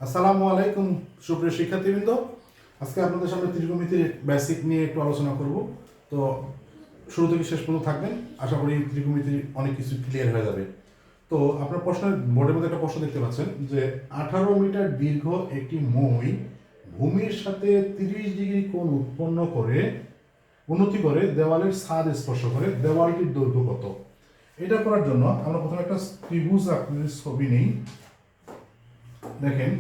আসসালামু আলাইকুম সুপ্রিয় শিক্ষার্থীবৃন্দ। আজকে আপনাদের সামনে ত্রিকোণমিতির বেসিক নিয়ে একটু আলোচনা করব। তো শুরু থেকে শেষ পর্যন্ত থাকবেন, আশা করি ত্রিকোণমিতির অনেক কিছু ক্লিয়ার হয়ে যাবে। তো আপনার প্রশ্নের বোর্ডের মধ্যে একটা প্রশ্ন দেখতে পাচ্ছেন যে 18 মিটার দীর্ঘ একটি মই ভূমির সাথে 30 ডিগ্রি কোণ উন্নতি করে দেওয়ালের ছাদ স্পর্শ করে, দেওয়ালটির দৈর্ঘ্য কত? এটা করার জন্য আমরা প্রথমে একটা ত্রিভুজ আকৃতির ছবি নেই। দেখেন,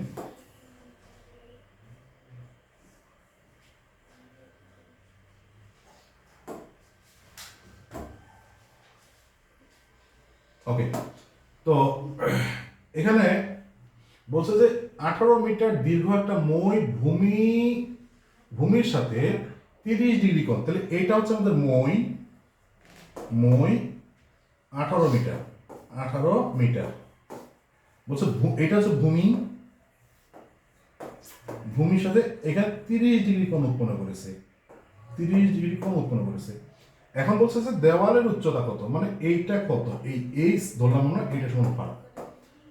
ওকে। তো এখানে বলছে যে 18 মিটার দীর্ঘ একটা মই ভূমির সাথে 30 ডিগ্রি কোণ, তাহলে এটা হচ্ছে আমাদের মই 18 মিটার। 18 মিটার বলছে এটা হচ্ছে ভূমির সাথে এখানে 30 ডিগ্রি কোণ উৎপন্ন করেছে। 30 ডিগ্রি কোণ উৎপন্ন করেছে। এখন বলছে যে দেওয়ালের উচ্চতা কত, মানে এইটা কত, এই ধরলাম আমরা এইটা সমান পার।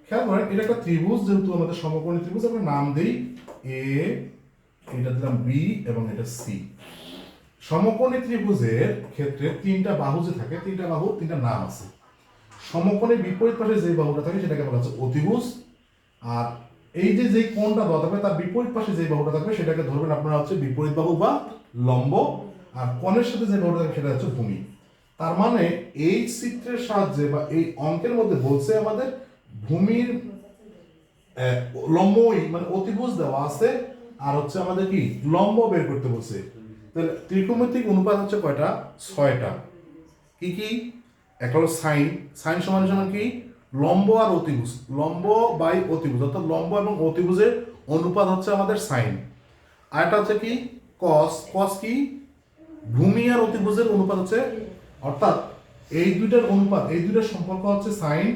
খেয়াল করেন, এটা একটা ত্রিভুজ, যেহেতু আমাদের সমকোণী ত্রিভুজ, আমরা নাম দিই এ, এটা দিলাম বি এবং এটা সি। সমকোণী ত্রিভুজের ক্ষেত্রে তিনটা বাহু যে থাকে, তিনটা বাহু তিনটা নাম আছে। সমকোণের বিপরীত পাশে যে বাহুটা থাকে সেটাকে বলা হচ্ছে অতিভুজ। আর এই যে কোণটা দেওয়া থাকবে তার বিপরীত পাশে যে বাহুটা থাকবে সেটাকে ধরবেন আপনারা হচ্ছে বিপরীত বাহু বা লম্ব। আর কোণের সাথে যে বাহুটা থাকবে সেটা হচ্ছে ভূমি। তার মানে এই চিত্রের সাহায্যে বা এই অঙ্কের মধ্যে বলছে আমাদের ভূমির লম্বই মানে অতিভুজ দেওয়া আছে, আর হচ্ছে আমাদের কি লম্ব বের করতে বলছে। তাহলে ত্রিকোণমিতিক অনুপাত হচ্ছে কয়টা? 6টা। কি কি? একটা হলো সাইন সমান সমান কি? লম্ব আর অতিভুজ, লম্ব বাই অতিভুজ, অর্থাৎ লম্ব এবং অতিভুজের অনুপাত হচ্ছে আমাদের সাইন। আর একটা হচ্ছে কি কস কি? ভূমি আর অতিভুজের অনুপাত হচ্ছে, অর্থাৎ এই দুইটার অনুপাত, এই দুইটার সম্পর্ক হচ্ছে সাইন,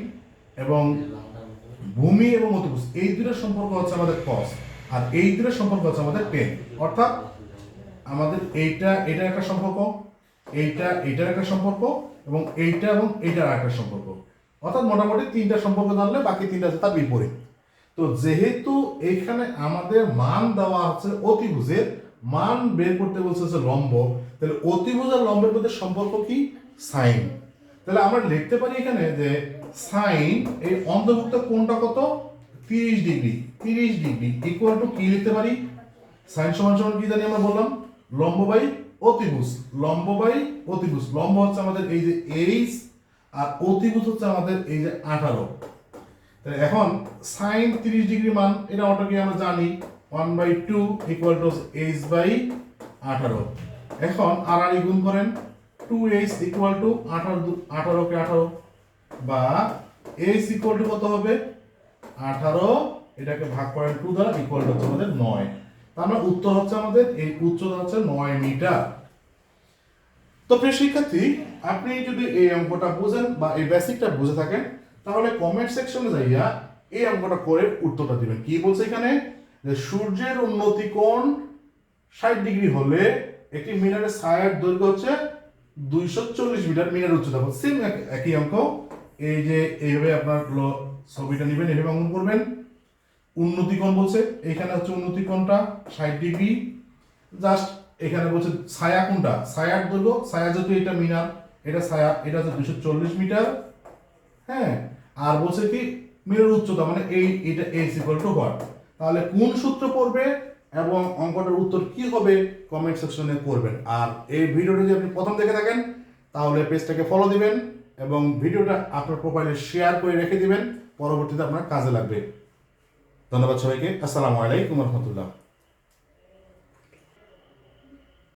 এবং ভূমি এবং অতিভুজ এই দুইটার সম্পর্ক হচ্ছে আমাদের কস, আর এই দুইটার সম্পর্ক হচ্ছে আমাদের টেন। অর্থাৎ আমাদের এটার একটা সম্পর্ক, এইটার একটা সম্পর্ক, এবং এইটার একটা সম্পর্ক। অর্থাৎ মোটামুটি তিনটা সম্পর্ক জানলে বাকি তিনটা আছে তার বিপরীত। তো যেহেতু এইখানে আমাদের মান দেওয়া আছে অতিভুজের, মান বের করতে বলছে হচ্ছে লম্ব, তাহলে অতিভুজ আর লম্বের মধ্যে সম্পর্ক কি? সাইন। তাহলে আমরা লিখতে পারি এখানে যে সাইন এই অন্তর্ভুক্ত কোণটা কত? 30 ডিগ্রি। 30 ডিগ্রি ইকুয়াল টু কি লিখতে পারি? সাইন সমান সমান কি জানি আমরা বললাম? লম্ব বাই অতিভুজ। লম্ব বাই অতিভুজ, লম্ব হচ্ছে আমাদের এই যে এইচ, আর অতিভুজ হচ্ছে আমাদের এই যে 18। তাহলে এখন সাইন 30 ডিগ্রি মান এটা অটোকে আমরা জানি 1/2 ইকুয়াল টু এইচ বাই 18। এখন আর গুণ করেন, 2h ইকুয়াল টু 18 কে 18, বা h ইকুয়াল টু কত হবে? 18, এটাকে ভাগ করেন 2 দ্বারা, ইকুয়াল টু হচ্ছে আমাদের 9। তার মানে উত্তর হচ্ছে আমাদের এই উচ্চতা হচ্ছে 9 মিটার। তো প্রিয় শিক্ষার্থী, আপনি যদি এই অঙ্কটা বুঝেন বা এই বেসিকটা বুঝে থাকেন, তাহলে কমেন্ট সেকশনে যাইয়া এই অঙ্কটা করে উত্তরটা দিবেন। কি বলছে এখানে? যে সূর্যের উন্নতি কোণ 60 ডিগ্রি হলে একটি মিনারের ছায়ার দৈর্ঘ্য হচ্ছে 240 মিটার, মিনার উচ্চতা। সেম একই অঙ্ক। এই যে এইভাবে আপনার ছবিটা নেবেন, এইভাবে অঙ্কন করবেন। উন্নতি কোণ বলছে, এখানে হচ্ছে উন্নতি কোণটা 60 ডিগ্রি। জাস্ট এখানে বলছে ছায়া কোণটা, ছায়ার দৈর্ঘ্য, ছায়া যেহেতু এটা মিনার, এটা ছায়া, এটা হচ্ছে 240 মিটার। হ্যাঁ, আর বলছে কি মিনার উচ্চতা, মানে এটা h ইকুয়াল টু হোয়াট। তাহলে কোন সূত্র পড়বে এবং অঙ্কটার উত্তর কি হবে কমেন্ট সেকশনে করবেন। আর এই ভিডিওটা যদি আপনি প্রথম দেখে থাকেন তাহলে পেজটাকে ফলো দিবেন এবং ভিডিওটা আপনার প্রোফাইলে শেয়ার করে রেখে দিবেন, পরবর্তীতে আপনার কাজে লাগবে। ধন্যবাদ সবাইকে। আসসালামু আলাইকুম রহমতুল্লাহ।